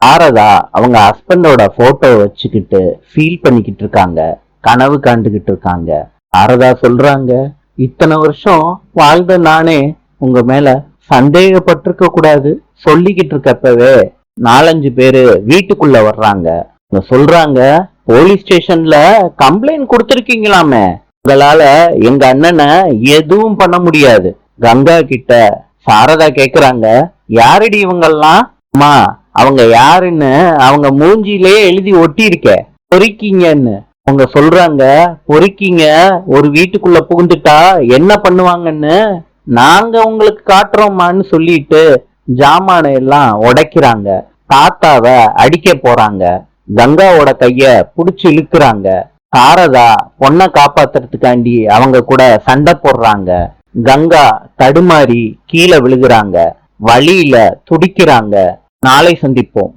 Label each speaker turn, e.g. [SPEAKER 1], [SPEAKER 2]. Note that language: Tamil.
[SPEAKER 1] சாரதா அவங்க ஹஸ்பண்டோட போட்டோ வச்சுக்கிட்டு ஃபீல் பண்ணிக்கிட்டு இருக்காங்க, கனவு காண்டுகிட்டு இருக்காங்க. சாரதா சொல்றாங்க, இத்தனை வருஷம் வாழ்ந்த நானே உங்க மேல சந்தேகப்பட்டிருக்க கூடாது. சொல்லிக்கிட்டு இருக்கப்பவே 4-5 பேரு வீட்டுக்குள்ள வர்றாங்க. அவங்க சொல்றாங்க, போலீஸ் ஸ்டேஷன்ல கம்ப்ளைண்ட் கொடுத்திருக்கீங்களாமே, உங்களால எங்க அண்ணனை எதுவும் பண்ண முடியாது. கங்கா கிட்ட சாரதா கேக்குறாங்க, யாரடி இவங்கெல்லாம்? அம்மா, அவங்க யாருன்னு அவங்க மூஞ்சிலே எழுதி ஒட்டி இருக்க, பொறிக்கீங்கன்னு. அவங்க சொல்றாங்க, பொறிக்கீங்க ஒரு வீட்டுக்குள்ள புகுந்துட்டா என்ன பண்ணுவாங்கன்னு நாங்க உங்களுக்கு காட்டுறோமான்னு சொல்லிட்டு ஜாமான எல்லாம் உடைக்கிறாங்க. தாத்தாவ அடிக்க போறாங்க. கங்காவோட கைய புடிச்சு இழுக்கிறாங்க. சாரதா பொண்ணை காப்பாத்துறதுக்காண்டி அவங்க கூட சண்டை போடுறாங்க. கங்கா தடுமாறி கீழே விழுகிறாங்க. வழியில துடிக்கிறாங்க. நாளை சந்திப்போம்.